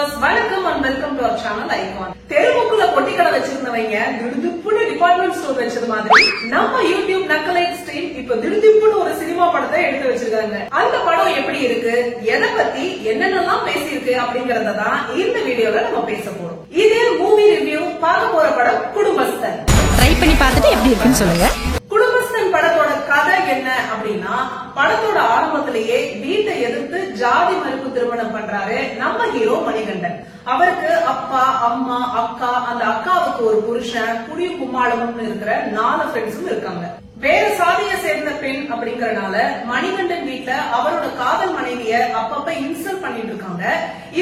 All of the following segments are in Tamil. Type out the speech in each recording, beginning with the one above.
வியூவர்ஸ், வணக்கம் and welcome to our channel Icon. தெருமுக்குல பொட்டி கடை வச்சிருந்தவங்க திடுதிப்புன்னு டிபார்ட்மெண்ட் ஸ்டோர் வச்சது மாதிரி நம்ம யூடியூப் நக்கலைட் ஸ்ட்ரீம் இப்ப திடுதிப்புன்னு ஒரு சினிமா படத்தை எடுத்து வச்சிருக்காங்க. அந்த படம் எப்படி இருக்கு, எதை பத்தி என்னென்னலாம் பேசியிருக்கு அப்படிங்கறத தான் இந்த வீடியோல நம்ம பேச போறோம். இதே மூவி ரிவ்யூ பார்க்க போற படம் குடும்பஸ்தன். ட்ரை பண்ணி பார்த்துட்டு எப்படி இருக்குன்னு சொல்லுங்க. குடும்பஸ்தன் படத்தோட கதை என்ன அப்படின்னா, படத்தோட ஆரம்பத்திலேயே வீட்டை எதிர்த்து ஜாதி மறுப்பு திருமணம் பண்றாரு நம்ம ஹீரோ மணிகண்டன். அவருக்கு அப்பா, அம்மா, அக்கா, அந்த அக்காவுக்கு ஒரு புருஷன், குடியும் கும்மாளமும் இருக்கிற 4 ஃப்ரெண்ட்ஸும் இருக்காங்க. வேற சாதியை சேர்ந்த பெண் அப்படிங்கறனால மணிகண்டன் வீட்டுல அவரோட காதல் மனைவிய அப்பப்ப இன்சல்ட் பண்ணிட்டு இருக்காங்க.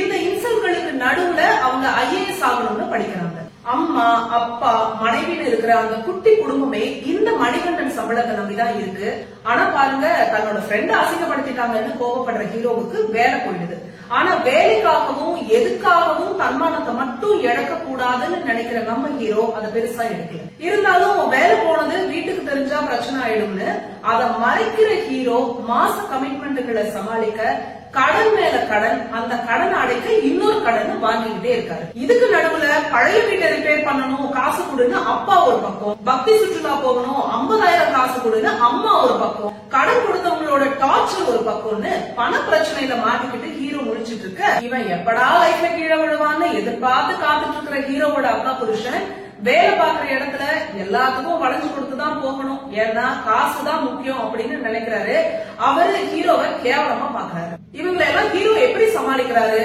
இந்த இன்சல்ட்களுக்கு நடுவுல அவங்க IAS ஆகணும்னு படிக்கிறாங்க. அம்மா, அப்பா, மனைவின்னு இருக்கிற அந்த குட்டி குடும்பமே இந்த மணிகண்டன் சம்பளத்தை நம்பிதான் இருக்கு. ஆனா பாருங்க, தன்னோட ஃப்ரெண்ட் அசிங்கப்படுத்திட்டாங்கன்னு கோபப்படுற ஹீரோவுக்கு வேலை போயிடுது. ஆனா வேலைக்காகவும் எதுக்காகவும் தன்மானத்தை மட்டும் இழக்க கூடாதுன்னு நினைக்கிற நம்ம ஹீரோ அதை பெருசா எடுக்கல. இருந்தாலும் வேலை போனது வீட்டுக்கு தெரிஞ்சா பிரச்சனை ஆயிடும்னு அதை மறைக்கிற ஹீரோ மாச கமிட்மெண்ட்டுகளை சமாளிக்க கடன் மேல கடன், அந்த கடன் அடைக்க இன்னொரு கடன் வாங்கிக்கிட்டே இருக்காரு. இதுக்கு நடுவுல பழைய வீட்டை ரிப்பேர் பண்ணணும், காசு கொடுன்னு அப்பா ஒரு பக்கம், பக்தி சுற்றுலா போகணும் 50,000 காசு கொடுன்னு அம்மா ஒரு பக்கம், கடன் கொடுத்தவங்களோட டார்ச்சர் ஒரு பக்கம்னு பண பிரச்சனையில மாட்டிக்கிட்டு ஹீரோ முடிச்சிட்டு இருக்க, இவன் எப்படா லைஃப்ல கீழே விழுவான்னு எதிர்பார்த்து காத்துட்டு இருக்கிற ஹீரோவோட அக்கா புருஷன் வேலை பாக்குற இடத்துல எல்லாத்துக்கும் வளைஞ்சு கொடுத்துதான் போகணும், ஏன்னா காசுதான் முக்கியம் அப்படின்னு நினைக்கிறாரு. அவரு ஹீரோவை கேவலமா பாக்குறாரு. இவங்களை எல்லாம் ஹீரோ எப்படி சமாளிக்கிறாரு,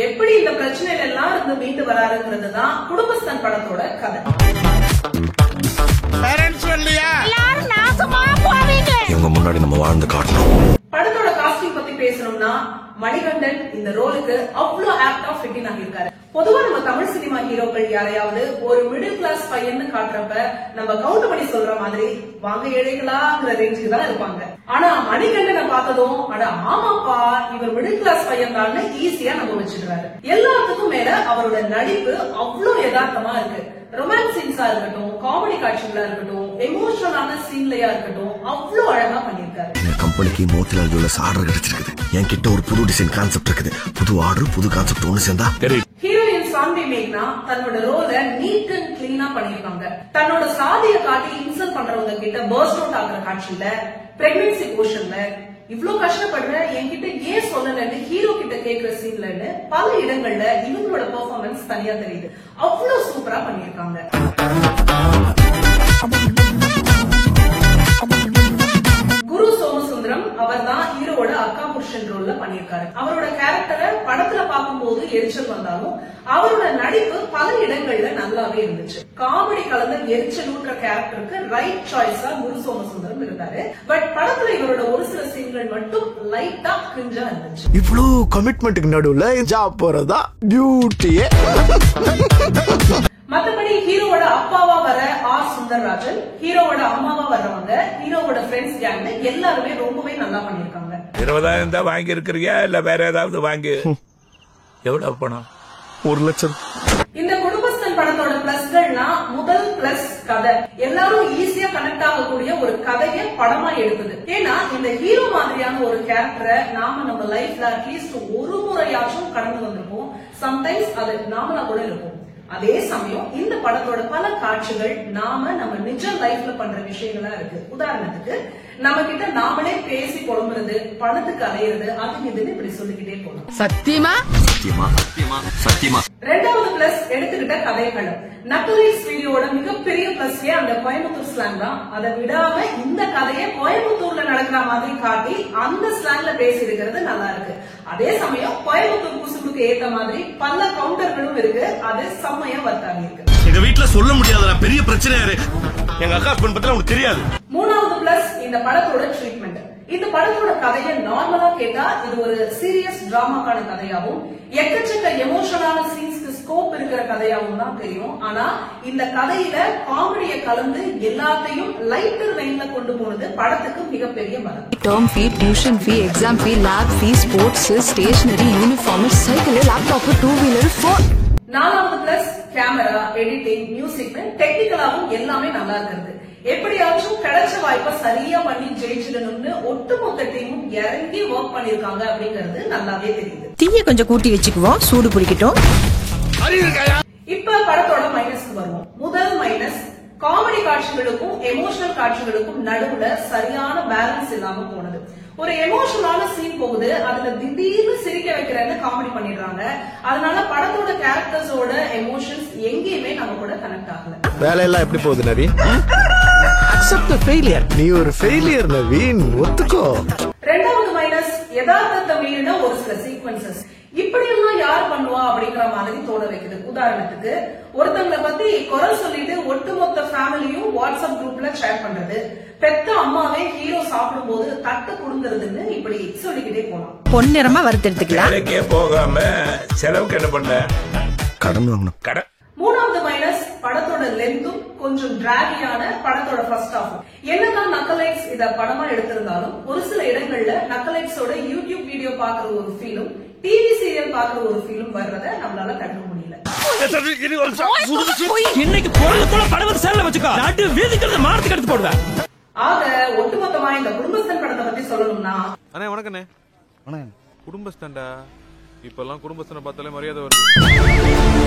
எப்படி இந்த பிரச்சனையில எல்லாம் இருந்து மீண்டு வராருங்கிறது தான் குடும்பஸ்தன் படத்தோட கதை. இவங்க முன்னாடி நம்ம வாழ்ந்து காட்டணும். படத்தோட காஸ்டிங் பத்தி பேசணும்னா, மணிகண்டன் இந்த ரோலுக்கு அவ்வளவு ஆப்டா ஃபிட்டிங் ஆகியிருக்காரு. பொதுவா நம்ம தமிழ் சினிமா ஹீரோக்கள் யாரையாவது ஒரு மிடில் கிளாஸ் பையன்னு காட்டுறப்ப நம்ம கவுண்ட் பண்ணி சொல்ற மாதிரி வாங்க ஏழைகளாங்கிற ரேஞ்சுக்கு தான் இருப்பாங்க. ஆனா மணிகண்டனை பார்த்ததும் அட ஆமாப்பா இவர் மிடில் கிளாஸ் பையன் தான் ஈஸியா நம்ம வச்சிடுறாரு. எல்லாத்துக்கும் மேல அவரோட நடிப்பு அவ்வளவு யதார்த்தமா இருக்கு. ரொமான்ஸ் சீன்ஸா இருக்கட்டும், காமெடி காட்சிகளா இருக்கட்டும், எமோஷனலான சீன்லயா இருக்கட்டும், அவ்வளவு அழகா பண்ணிருக்காரு. கம்பெனிக்கு மோட்டிலால் ஜுவல்லர்ஸ் ஆர்டர் கிடைச்சிருக்குது. என்கிட்ட ஒரு புது டிசைன் கான்செப்ட் இருக்குது. புது ஆர்டர், புது கான்செப்ட் ஒண்ணு சேர்ந்தா ஹீரோயின் சான்வி மேக்னா தன்னோட ரோல நீட் அண்ட் கிளீனா பண்ணிருக்காங்க. தன்னோட சாதிய காட்டி இன்சல்ட் பண்றவங்க கிட்ட பர்ஸ்ட் அவுட் ஆகுற காட்சியில, பிரெக்னன்சி போர்ஷன்ல இவ்ளோ கஷ்டப்படுற என்கிட்ட ஏன் சொல்லலன்னு ஹீரோ கிட்ட கேக்குற சீன்லன்னு பல இடங்கள்ல இவங்களோட பெர்ஃபார்மன்ஸ் தனியா தெரியுது. அவ்வளவு சூப்பரா பண்ணிருக்காங்க. குரு சோமசுந்தரம் அவர் தான் ஹீரோட அக்கா புருஷன் ரோல்ல பண்ணிருக்காரு. அவரோட கேரக்டரை படத்துல பார்க்கும்போது எரிச்சல் வந்தாலும் அவரோட நடிப்பு பல இடங்கள்ல நல்லாவே இருந்துச்சு. காமெடி கலந்த எரிச்சல் ஊற்ற கேரக்டருக்கு ரைட் சாய்ஸா குரு சோமசுந்தரம் இருந்தாரு. பட் படத்துல இவரோட ஒரு சில சீன்கள் மட்டும் லைட்டா கிரிஞ்சா இருந்துச்சு. இவ்வளவு கமிட்மெண்ட்டுக்கு நடுவுல ஜாப் போறதா பியூட்டியே. மத்தபடி ஹீரோவோட அப்பாவா வர ஆர் சுந்தரராஜன், ஹீரோவோட அம்மாவா வர்றவங்க, ஹீரோவோட ஃப்ரெண்ட்ஸ் கேங் எல்லாருமே ரொம்பவே நல்லா பண்ணிருக்காங்க. 20,000 தான் வாங்கி இருக்கிறியா இல்ல வேற ஏதாவது வாங்கி? எவ்வளவு பணம்? 1 லட்சம். இந்த குடும்பஸ்தன் படத்தோட பிளஸ்கள்னா, முதல் பிளஸ் கதை. எல்லாரும் ஈஸியா கனெக்ட் ஆகக்கூடிய ஒரு கதையை படமா எடுக்குது. ஏன்னா இந்த ஹீரோ மாதிரியான ஒரு கேரக்டரை நாம நம்ம லைஃப்ல அட்லீஸ்ட் ஒரு முறையாச்சும் கடந்து வந்திருப்போம். சம்டைம்ஸ் அது நாமளா கூட இருக்கும். அதே சமயம் இந்த படத்தோட பல காட்சிகள் நம்ம நிஜ லைஃப்ல பண்ற விஷயங்களா இருக்கு. உதாரணத்துக்கு நம்ம கிட்ட நாமளே பேசி புலம்புறது, பணத்துக்கு அலையிறது, அது இதுன்னு இப்படி சொல்லிக்கிட்டே போகணும். சத்தியமா சத்தியமா சத்தியமா சத்தியமா. ரெண்டாவது பிளஸ் எடுத்துக்கிட்ட கதைகளும். நக்கலைட்ஸ் வீடியோட மிகப்பெரிய பிளஸ் அந்த கோயம்புத்தூர் ஸ்லாங் தான். அதை விடாம இந்த கதையை கோயம்புத்தூர்ல நடக்கிற மாதிரி காட்டி அந்த ஸ்லாங்ல பேசி இருக்கிறது நல்லா இருக்கு. அதே சமயம் கோயம்புத்தூர் குசும்புக்கு ஏத்த மாதிரி பல கவுண்டர்களும் இருக்கு. அது செம்மையா ஒர்க் ஆகியிருக்கு. எங்க வீட்டுல சொல்ல முடியாத பெரிய பிரச்சனை எங்க அக்கா ஹஸ்பண்ட் பத்தி உங்களுக்கு தெரியாது. மூணாவது பிளஸ் இந்த படத்தோட ட்ரீட்மெண்ட். இந்த படத்தோட கதையை நார்மலா கேட்டா இது ஒரு சீரியஸ் டிராமாக்கான கதையாவும், எக்கச்சக்க எமோஷனலான சீன்ஸ்க்கு ஸ்கோப் இருக்கிற கதையாவும் தான் தெரியும். ஆனா இந்த கதையில காமெடியை கலந்து எல்லாத்தையும் லைட்டர் வெயின்ல கொண்டு போனது படத்துக்கு மிகப்பெரிய பலம். Term fee, tuition fee, exam fee, lab fee, sports, stationery, uniform, cycle, laptop, 2 wheeler, 4. நாலாவது பிளஸ் கேமரா, எடிட்டிங், மியூசிக், டெக்னிக்கலாவும் எல்லாமே நல்லா இருக்கிறது. எப்படியாச்சும் கிடைச்ச வாய்ப்பை சரியா பண்ணி ஜெயிச்சிடணும்னு ஒட்டுமொத்த டீமும் இறங்கி ஒர்க் பண்ணிருக்காங்க அப்படிங்கிறது நல்லாவே தெரியுது. தீய கொஞ்சம் கூட்டி வச்சுக்குவோம், சூடு பிடிக்கட்டும். இப்ப படத்தோட மைனஸ்க்கு வருவோம். முதல் மைனஸ், காமெடி காட்சிகளுக்கும் எமோஷனல் காட்சிகளுக்கும் நடுவுல சரியான பேலன்ஸ் இல்லாம போனது. ஒரு எமோஷனலான சீன் போகுது, அதுல திடீர்னு சிரிக்க வைக்கிறேன்னு காமெடி பண்ணிடுறாங்க. அதனால படத்தோட கேரக்டர்ஸோட எமோஷன்ஸ் எங்கேயுமே நம்ம கூட கனெக்ட் ஆகல. வேலையெல்லாம் எப்படி போகுது நவீன்? அக்செப்ட் தி ஃபெயிலியர். நீ ஒரு ஃபெயிலியர் நவீன், ஒத்துக்கோ. ரெண்டாவது மைனஸ், யதார்த்தத்தை மீறின ஒரு சில சீக்வன்சஸ். இப்படியெல்லாம் யார் பண்ணுவா அப்படிங்கிற மாதிரி தோண வைக்குது. உதாரணத்துக்கு, ஒருத்தங்களை பத்தி குறை சொல்லிட்டு ஒட்டுமொத்த ஃபேமிலியும் வாட்ஸ்அப் குரூப்ல ஷேர் பண்றது, பெத்த அம்மாவே ஹீரோ சாப்பிடும் போது தட்டு குடுங்கறதுன்னு இப்படி சொல்லிக்கிட்டே போலாம். பொன்னிறமா வறுத்தெடுத்துக்கலாம். வேலைக்கே போகாம செலவுக்கு என்ன பண்ண? கடன் வாங்கணும். கடன். மூணாவது மைனஸ், படத்தோட லென்த்தும் கொஞ்சம் டிராகியான படத்தோட ஃபர்ஸ்ட் ஹாஃப். என்னதான் நக்கலைட்ஸ் இத படமா எடுத்திருந்தாலும் ஒரு சில இடங்கள்ல நக்கலைட்ஸோட யூடியூப் வீடியோ பாக்குற ஒரு ஃபீலும் டிவி சீரியல் பாக்குற ஒரு ஃபீலும் வர்றத நம்மளால தடுக்க முடியல. இன்னைக்கு போல படவர் சேனல வச்சுக்கோ. நாட்டு வீதிக்கிறது மார்த்துக்கு எடுத்து போடுவேன். ஆக ஒட்டுமொத்தமா இந்த குடும்பஸ்தன் படத்தை பத்தி சொல்லணும்னா, அண்ணே வணக்கண்ணே. வணக்கம். குடும்பஸ்தன்டா, இப்பெல்லாம் குடும்பஸ்தனை பார்த்தாலே மரியாதை வருது.